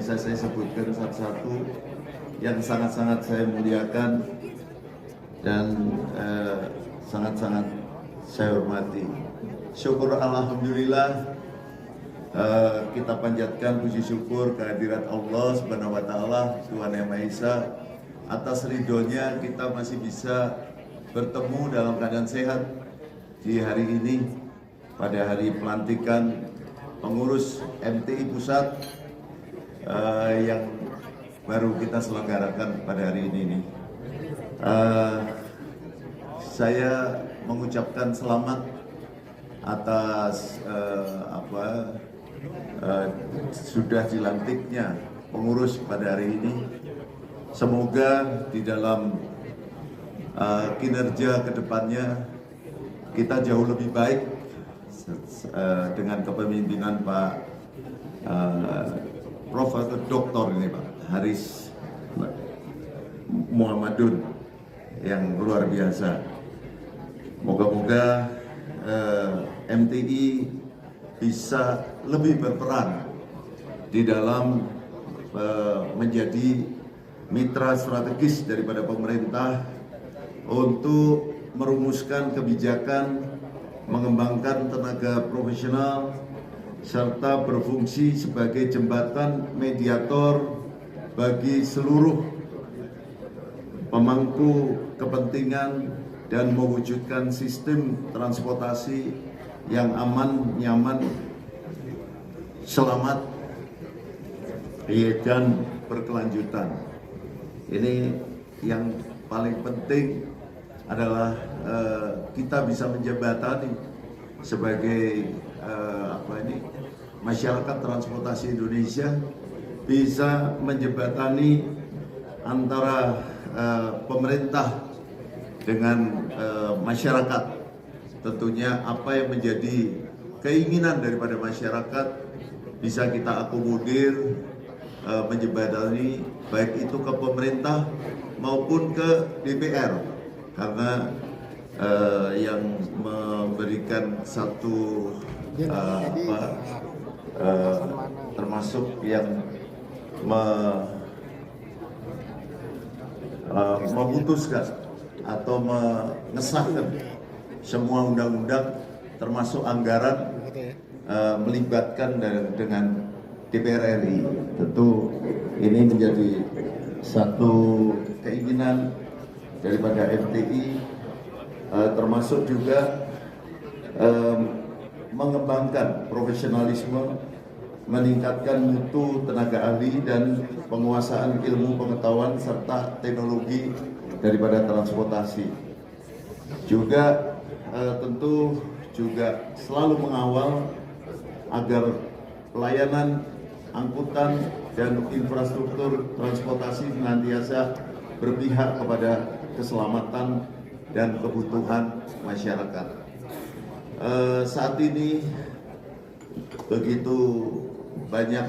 bisa saya sebutkan satu-satu yang sangat-sangat saya muliakan dan sangat-sangat saya hormati. Syukur alhamdulillah, kita panjatkan puji syukur kehadirat Allah Subhanahu wa taala, Tuhan Yang Maha Esa, atas ridhonya kita masih bisa bertemu dalam keadaan sehat di hari ini, pada hari pelantikan pengurus MTI Pusat yang baru kita selenggarakan pada hari ini. Saya mengucapkan selamat atas sudah dilantiknya pengurus pada hari ini. Semoga di dalam kinerja kedepannya kita jauh lebih baik dengan kepemimpinan Pak Profesor Doktor ini, Pak Haris Muhammadun yang luar biasa. Moga-moga MTI bisa lebih berperan di dalam menjadi mitra strategis daripada pemerintah untuk merumuskan kebijakan, mengembangkan tenaga profesional, serta berfungsi sebagai jembatan mediator bagi seluruh pemangku kepentingan dan mewujudkan sistem transportasi yang aman, nyaman, selamat, dan berkelanjutan. Ini yang paling penting adalah kita bisa menjembatani sebagai masyarakat transportasi Indonesia, bisa menjembatani antara pemerintah dengan masyarakat. Tentunya apa yang menjadi keinginan daripada masyarakat bisa kita akomodir, menjembatani baik itu ke pemerintah maupun ke DPR, karena yang memberikan satu termasuk yang memutuskan atau mengesahkan semua undang-undang termasuk anggaran melibatkan dengan DPR RI. Tentu ini menjadi satu keinginan daripada MTI, termasuk juga mengembangkan profesionalisme, meningkatkan mutu tenaga ahli dan penguasaan ilmu pengetahuan serta teknologi daripada transportasi. Juga tentu juga selalu mengawal agar pelayanan angkutan dan infrastruktur transportasi senantiasa berpihak kepada keselamatan dan kebutuhan masyarakat. Saat ini begitu banyak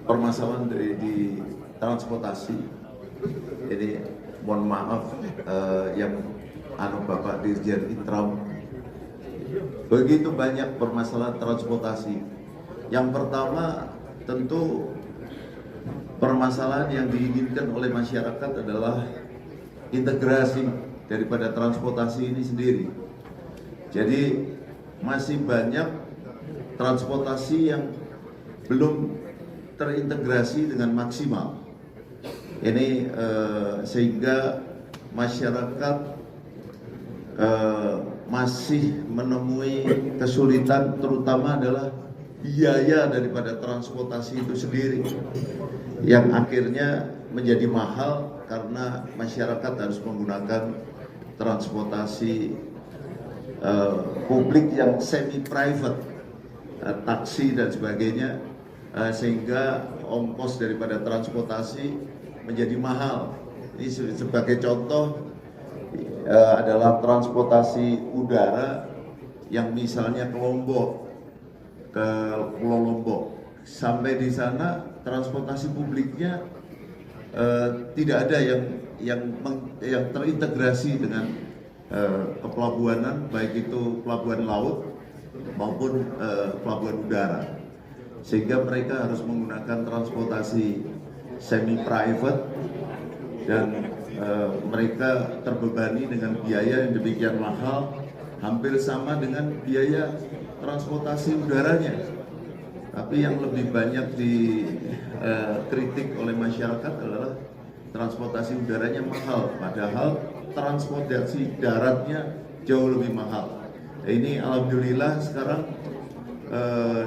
permasalahan di transportasi. Ini mohon maaf yang Bapak Dirjen Intram, begitu banyak permasalahan transportasi. Yang pertama tentu permasalahan yang diinginkan oleh masyarakat adalah integrasi daripada transportasi ini sendiri. Jadi masih banyak transportasi yang belum terintegrasi dengan maksimal. Ini sehingga masyarakat masih menemui kesulitan, terutama adalah biaya daripada transportasi itu sendiri, yang akhirnya menjadi mahal karena masyarakat harus menggunakan transportasi publik yang semi private, taksi dan sebagainya, sehingga ongkos daripada transportasi menjadi mahal. Ini sebagai contoh adalah transportasi udara yang misalnya ke Lombok, ke Pulau Lombok, sampai di sana transportasi publiknya tidak ada yang terintegrasi dengan kepelabuhanan, baik itu pelabuhan laut maupun pelabuhan udara. sehingga mereka harus menggunakan transportasi semi private dan mereka terbebani dengan biaya yang demikian mahal, hampir sama dengan biaya transportasi udaranya. Tapi yang lebih banyak dikritik oleh masyarakat adalah transportasi udaranya mahal, padahal transportasi daratnya jauh lebih mahal. Ini alhamdulillah sekarang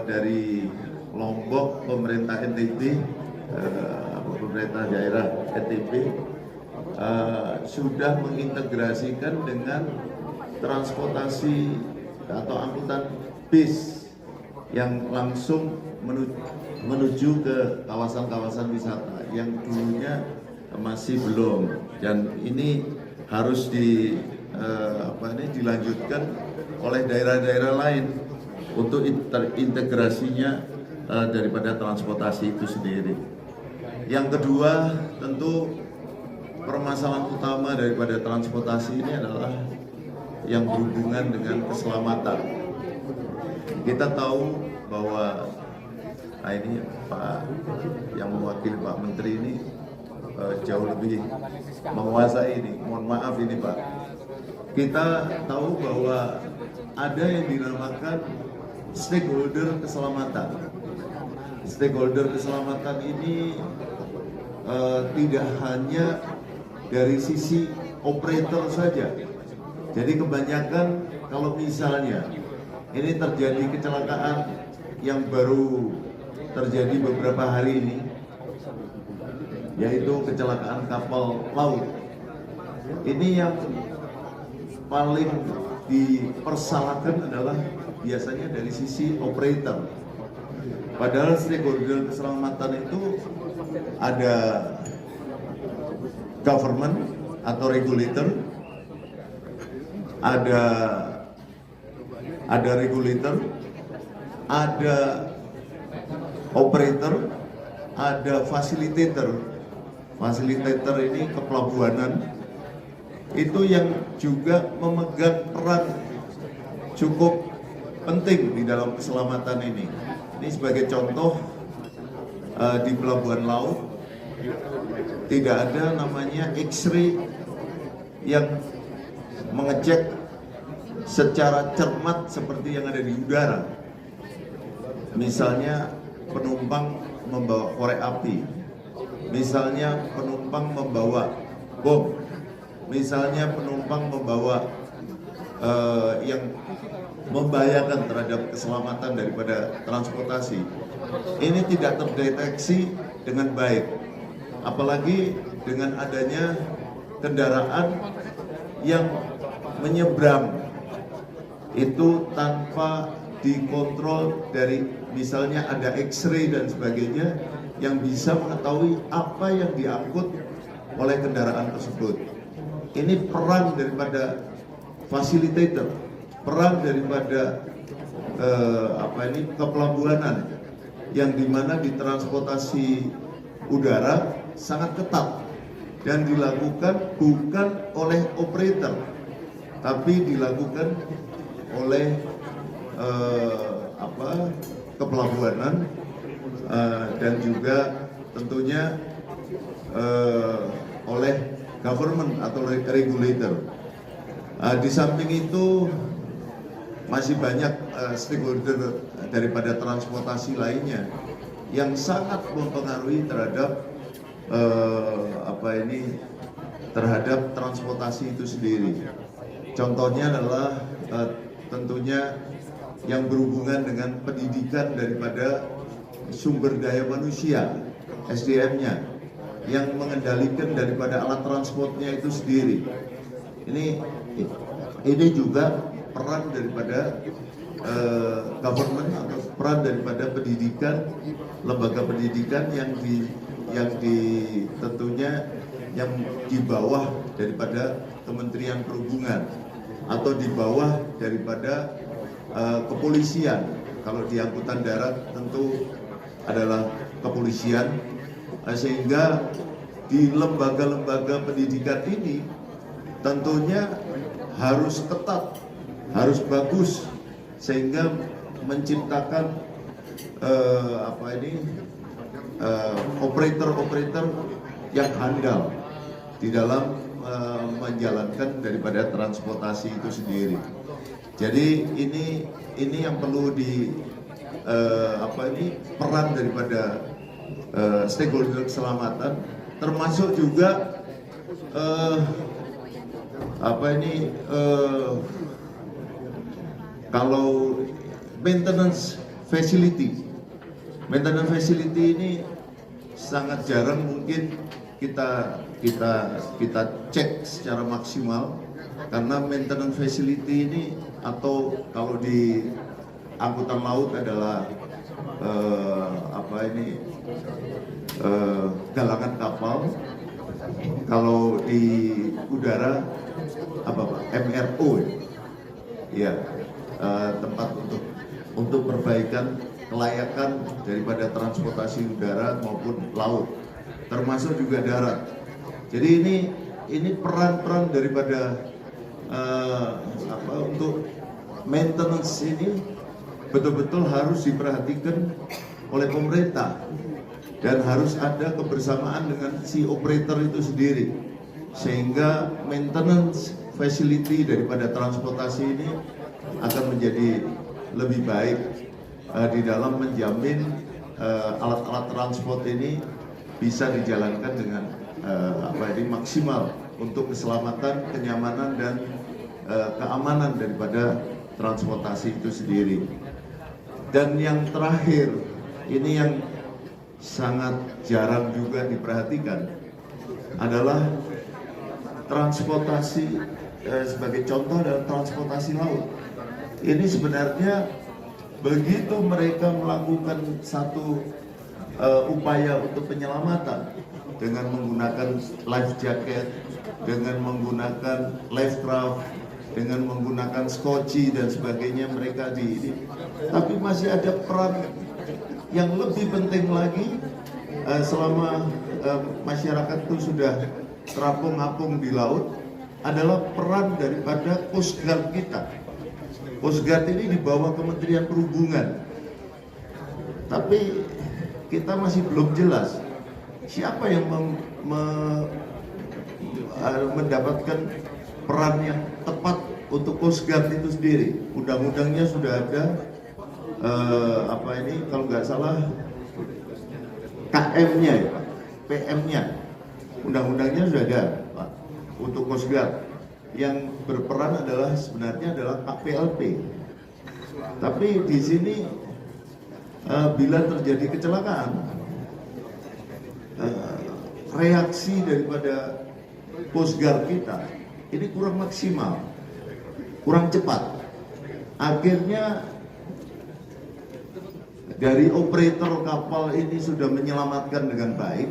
dari Lombok, pemerintah NTB, pemerintah daerah NTB sudah mengintegrasikan dengan transportasi atau angkutan bis yang langsung menuju ke kawasan-kawasan wisata yang dulunya masih belum, dan ini harus dilanjutkan oleh daerah-daerah lain untuk integrasinya daripada transportasi itu sendiri. Yang kedua, tentu permasalahan utama daripada transportasi ini adalah yang berhubungan dengan keselamatan. Kita tahu bahwa ini Pak yang mewakili Pak Menteri ini jauh lebih menguasai ini. Mohon maaf ini Pak. Kita tahu bahwa ada yang dinamakan stakeholder keselamatan. Stakeholder keselamatan ini tidak hanya dari sisi operator saja. Jadi kebanyakan kalau misalnya ini terjadi kecelakaan yang baru terjadi beberapa hari ini, yaitu kecelakaan kapal laut. Ini yang paling dipersalahkan adalah biasanya dari sisi operator. Padahal stakeholder keselamatan itu ada government atau regulator, ada regulator, ada operator, ada facilitator. Facilitator ini kepelabuhanan, itu yang juga memegang peran cukup penting di dalam keselamatan ini. Ini sebagai contoh, di pelabuhan laut tidak ada namanya X-ray yang mengecek secara cermat seperti yang ada di udara. Misalnya penumpang membawa korek api, misalnya penumpang membawa bom, misalnya penumpang membawa yang membahayakan terhadap keselamatan daripada transportasi. Ini tidak terdeteksi dengan baik, apalagi dengan adanya kendaraan yang menyeberang itu tanpa dikontrol dari misalnya ada X-ray dan sebagainya yang bisa mengetahui apa yang diangkut oleh kendaraan tersebut. Ini peran daripada facilitator, peran daripada kepelabuhanan yang dimana di transportasi udara sangat ketat dan dilakukan bukan oleh operator, tapi dilakukan oleh kepelabuhanan dan juga tentunya oleh government atau regulator. Di samping itu masih banyak stakeholder daripada transportasi lainnya yang sangat mempengaruhi terhadap terhadap transportasi itu sendiri. Contohnya adalah tentunya yang berhubungan dengan pendidikan daripada sumber daya manusia, SDM-nya, yang mengendalikan daripada alat transportnya itu sendiri. Ini juga peran daripada government atau peran daripada pendidikan, lembaga pendidikan yang tentunya yang di bawah daripada Kementerian Perhubungan atau di bawah daripada kepolisian. Kalau di angkutan darat tentu adalah kepolisian, sehingga di lembaga-lembaga pendidikan ini tentunya harus ketat, harus bagus, sehingga menciptakan operator-operator yang handal di dalam menjalankan daripada transportasi itu sendiri. Jadi ini yang perlu peran daripada stakeholder keselamatan, termasuk juga kalau maintenance facility ini sangat jarang mungkin kita cek secara maksimal, karena maintenance facility ini, atau kalau di angkutan laut adalah galangan kapal, kalau di udara MRO ya, tempat untuk perbaikan kelayakan daripada transportasi udara maupun laut, termasuk juga darat. Jadi ini peran-peran daripada untuk maintenance ini betul-betul harus diperhatikan oleh pemerintah, dan harus ada kebersamaan dengan si operator itu sendiri, sehingga maintenance facility daripada transportasi ini akan menjadi lebih baik di dalam menjamin alat-alat transport ini bisa dijalankan dengan maksimal untuk keselamatan, kenyamanan, dan keamanan daripada transportasi itu sendiri. Dan yang terakhir, ini yang sangat jarang juga diperhatikan, adalah transportasi sebagai contoh adalah transportasi laut. Ini sebenarnya begitu mereka melakukan satu upaya untuk penyelamatan dengan menggunakan life jacket, dengan menggunakan life raft, dengan menggunakan skoci dan sebagainya, mereka tapi masih ada peran yang lebih penting lagi selama masyarakat itu sudah terapung-apung di laut, adalah peran daripada Coast Guard kita. Coast Guard ini di bawah Kementerian Perhubungan, tapi kita masih belum jelas siapa yang mendapatkan peran yang tepat untuk Coast Guard itu sendiri. Undang-undangnya sudah ada, kalau nggak salah KM-nya ya Pak, PM-nya, undang-undangnya sudah ada Pak, untuk Coast Guard. Yang berperan sebenarnya adalah KPLP. Tapi di sini bila terjadi kecelakaan, reaksi daripada Coast Guard kita ini kurang maksimal, kurang cepat. Akhirnya dari operator kapal ini sudah menyelamatkan dengan baik,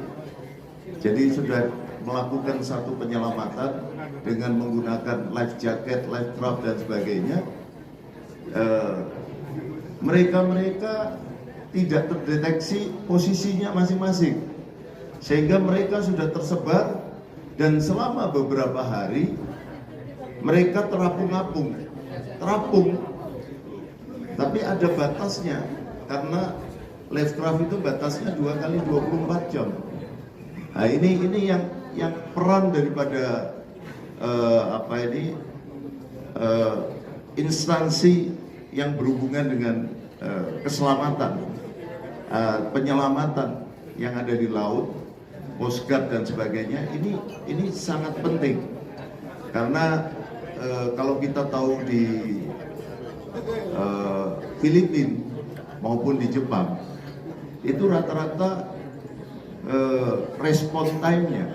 jadi sudah melakukan satu penyelamatan dengan menggunakan life jacket, life raft dan sebagainya. Mereka tidak terdeteksi posisinya masing-masing, sehingga mereka sudah tersebar, dan selama beberapa hari mereka terapung, tapi ada batasnya, karena life raft itu batasnya 2 kali 24 jam. Nah, ini yang peran daripada instansi yang berhubungan dengan keselamatan, penyelamatan yang ada di laut, Coast Guard dan sebagainya, ini sangat penting. Karena kalau kita tahu di Filipina maupun di Jepang, itu rata-rata respon time-nya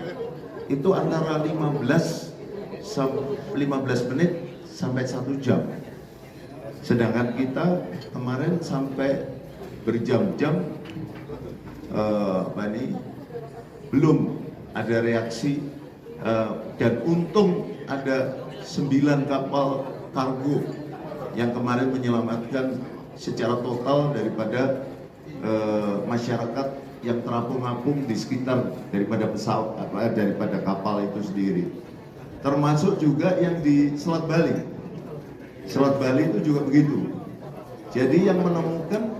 itu antara 15 menit sampai 1 jam. Sedangkan kita kemarin sampai berjam-jam belum ada reaksi, dan untung ada 9 kapal kargo yang kemarin menyelamatkan secara total daripada masyarakat yang terapung-apung di sekitar daripada pesawat, daripada kapal itu sendiri. Termasuk juga yang di Selat Bali. Selat Bali itu juga begitu. Jadi yang menemukan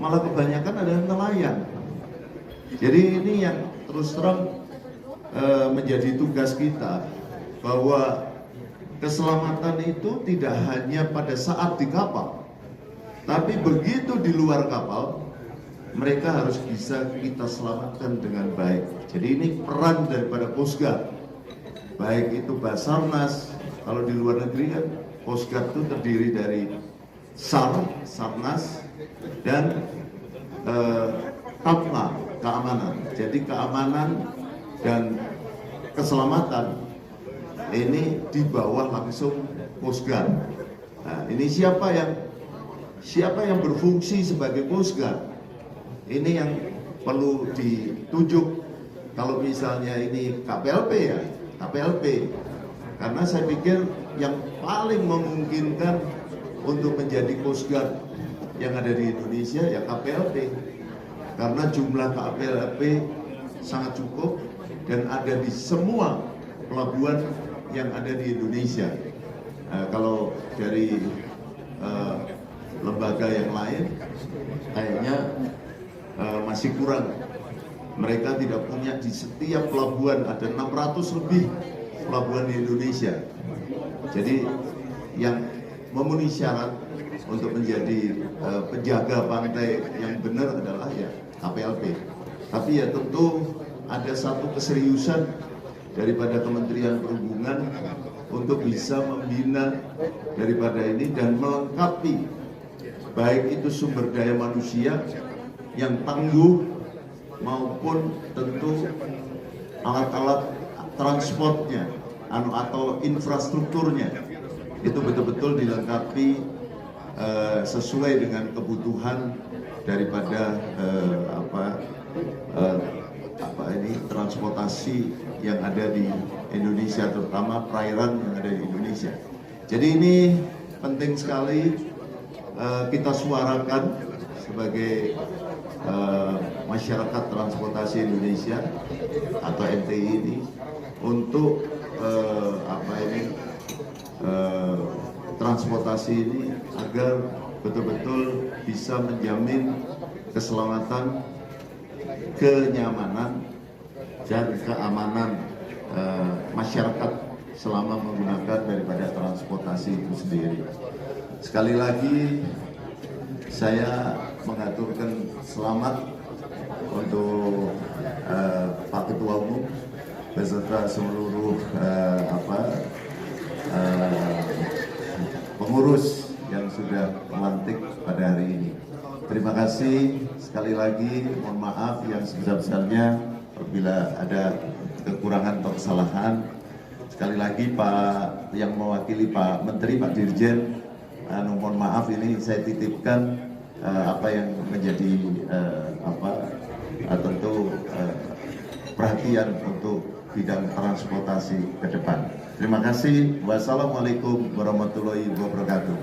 malah kebanyakan adalah nelayan. Jadi ini yang terus terang menjadi tugas kita, bahwa keselamatan itu tidak hanya pada saat di kapal, tapi begitu di luar kapal, mereka harus bisa kita selamatkan dengan baik. Jadi ini peran daripada Coast Guard, baik itu Basarnas. Kalau di luar negeri kan Coast Guard itu terdiri dari SAR, Sarnas, dan KAPMA, keamanan. Jadi keamanan dan keselamatan ini di bawah langsung Coast Guard. Nah, ini siapa yang berfungsi sebagai Coast Guard? Ini yang perlu ditunjuk. Kalau misalnya ini KPLP ya, KPLP. Karena saya pikir yang paling memungkinkan untuk menjadi Coast Guard yang ada di Indonesia ya KPLP. Karena jumlah KPLP sangat cukup dan ada di semua pelabuhan yang ada di Indonesia. Kalau dari lembaga yang lain kayaknya masih kurang. Mereka tidak punya di setiap pelabuhan, ada 600 lebih pelabuhan di Indonesia. Jadi yang memenuhi syarat untuk menjadi penjaga pantai yang benar adalah ya KPLP. Tapi ya tentu ada satu keseriusan daripada Kementerian Perhubungan untuk bisa membina daripada ini dan melengkapi baik itu sumber daya manusia yang tangguh maupun tentu alat-alat transportnya atau infrastrukturnya itu betul-betul dilengkapi sesuai dengan kebutuhan daripada transportasi yang ada di Indonesia, terutama perairan yang ada di Indonesia. Jadi ini penting sekali kita suarakan sebagai masyarakat transportasi Indonesia atau MTI ini untuk transportasi ini agar betul-betul bisa menjamin keselamatan, kenyamanan dan keamanan masyarakat selama menggunakan daripada transportasi itu sendiri. Sekali lagi saya mengaturkan selamat untuk Pak Ketua Umum beserta seluruh pengurus yang sudah melantik pada hari ini. Terima kasih sekali lagi, mohon maaf yang sebesar-besarnya apabila ada kekurangan atau kesalahan. Sekali lagi Pak yang mewakili Pak Menteri, Pak Dirjen, mohon maaf ini saya titipkan apa yang menjadi tentu perhatian untuk bidang transportasi ke depan. Terima kasih. Wassalamualaikum warahmatullahi wabarakatuh.